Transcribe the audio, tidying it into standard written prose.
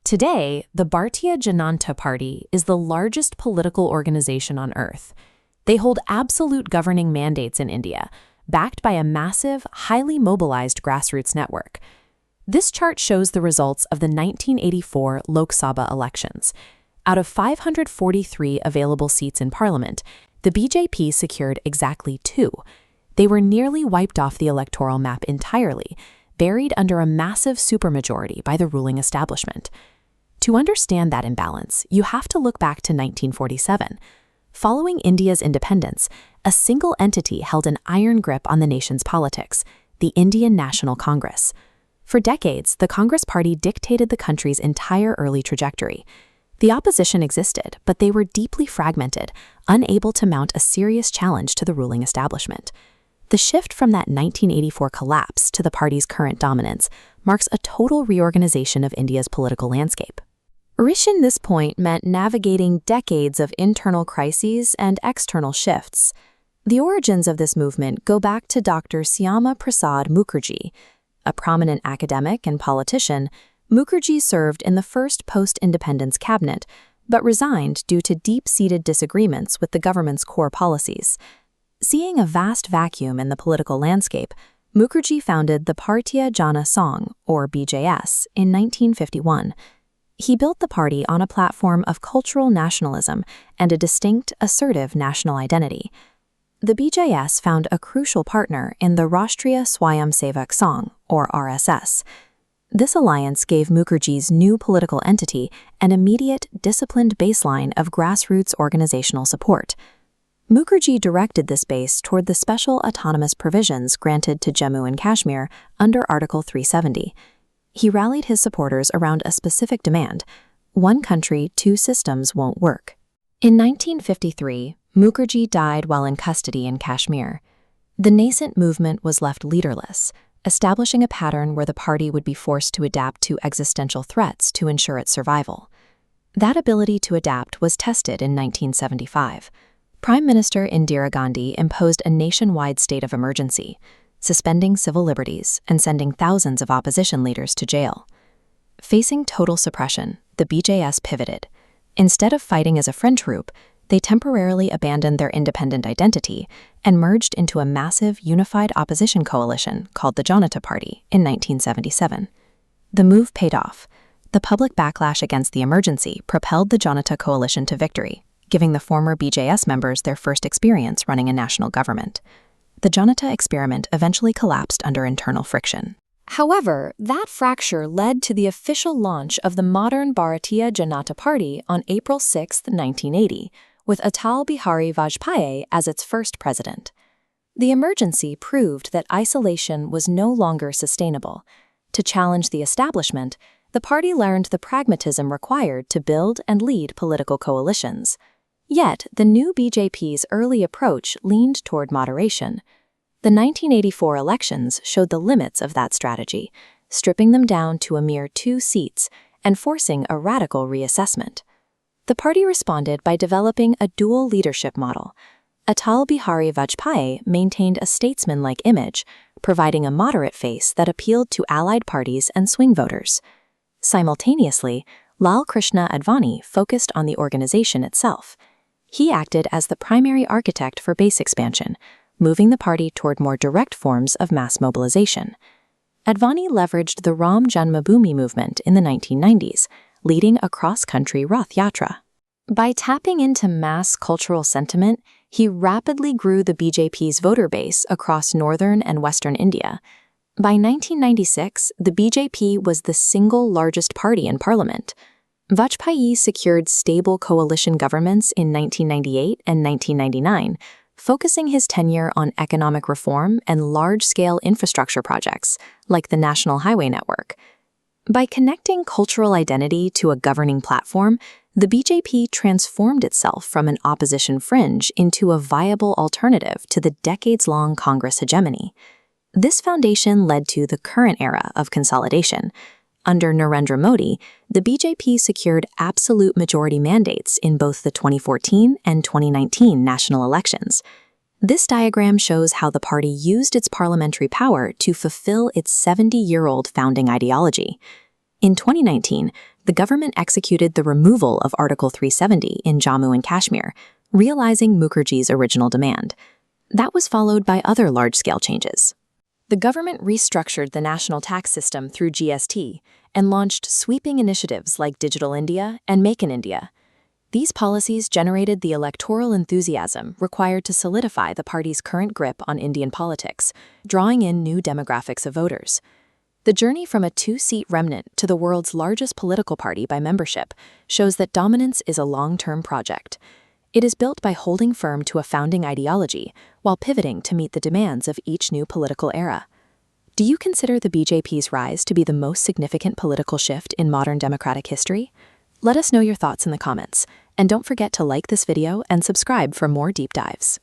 Today, the Bharatiya Janata Party is the largest political organization on earth. They hold absolute governing mandates in India, backed by a massive, highly mobilized grassroots network. This chart shows the results of the 1984 Lok Sabha elections. Out of 543 available seats in parliament, the BJP secured exactly 2. They were nearly wiped off the electoral map entirely, buried under a massive supermajority by the ruling establishment. To understand that imbalance, you have to look back to 1947. Following India's independence, a single entity held an iron grip on the nation's politics, the Indian National Congress. For decades, the Congress Party dictated the country's entire early trajectory. The opposition existed, but they were deeply fragmented, unable to mount a serious challenge to the ruling establishment. The shift from that 1984 collapse to the party's current dominance marks a total reorganization of India's political landscape. Reaching this point meant navigating decades of internal crises and external shifts. The origins of this movement go back to Dr. Shyama Prasad Mukherjee. A prominent academic and politician, Mukherjee served in the first post-independence cabinet, but resigned due to deep-seated disagreements with the government's core policies. Seeing a vast vacuum in the political landscape, Mukherjee founded the Bharatiya Jana Sangh, or BJS, in 1951. He built the party on a platform of cultural nationalism and a distinct, assertive national identity. The BJS found a crucial partner in the Rashtriya Swayamsevak Sangh, or RSS. This alliance gave Mukherjee's new political entity an immediate, disciplined baseline of grassroots organizational support. Mukherjee directed this base toward the special autonomous provisions granted to Jammu and Kashmir under Article 370. He rallied his supporters around a specific demand: one country, two systems won't work. In 1953, Mukherjee died while in custody in Kashmir. The nascent movement was left leaderless, establishing a pattern where the party would be forced to adapt to existential threats to ensure its survival. That ability to adapt was tested in 1975. Prime Minister Indira Gandhi imposed a nationwide state of emergency, suspending civil liberties and sending thousands of opposition leaders to jail. Facing total suppression, the BJS pivoted. Instead of fighting as a French group, they temporarily abandoned their independent identity and merged into a massive, unified opposition coalition called the Janata Party in 1977. The move paid off. The public backlash against the emergency propelled the Janata coalition to victory, giving the former BJS members their first experience running a national government. The Janata experiment eventually collapsed under internal friction. However, that fracture led to the official launch of the modern Bharatiya Janata Party on April 6, 1980, with Atal Bihari Vajpayee as its first president. The emergency proved that isolation was no longer sustainable. To challenge the establishment, the party learned the pragmatism required to build and lead political coalitions. Yet, the new BJP's early approach leaned toward moderation. The 1984 elections showed the limits of that strategy, stripping them down to a mere 2 seats and forcing a radical reassessment. The party responded by developing a dual leadership model. Atal Bihari Vajpayee maintained a statesman-like image, providing a moderate face that appealed to allied parties and swing voters. Simultaneously, Lal Krishna Advani focused on the organization itself. He acted as the primary architect for base expansion, moving the party toward more direct forms of mass mobilization. Advani leveraged the Janmabhoomi Movement in the 1990s, leading a cross-country Rath Yatra. By tapping into mass cultural sentiment, he rapidly grew the BJP's voter base across northern and western India. By 1996, the BJP was the single largest party in parliament. Vajpayee secured stable coalition governments in 1998 and 1999, focusing his tenure on economic reform and large-scale infrastructure projects, like the National Highway Network. By connecting cultural identity to a governing platform, the BJP transformed itself from an opposition fringe into a viable alternative to the decades-long Congress hegemony. This foundation led to the current era of consolidation. Under Narendra Modi, the BJP secured absolute majority mandates in both the 2014 and 2019 national elections. This diagram shows how the party used its parliamentary power to fulfill its 70-year-old founding ideology. In 2019, the government executed the removal of Article 370 in Jammu and Kashmir, realizing Mukherjee's original demand. That was followed by other large-scale changes. The government restructured the national tax system through GST and launched sweeping initiatives like Digital India and Make in India. These policies generated the electoral enthusiasm required to solidify the party's current grip on Indian politics, drawing in new demographics of voters. The journey from a two-seat remnant to the world's largest political party by membership shows that dominance is a long-term project. It is built by holding firm to a founding ideology while pivoting to meet the demands of each new political era. Do you consider the BJP's rise to be the most significant political shift in modern democratic history? Let us know your thoughts in the comments, and don't forget to like this video and subscribe for more deep dives.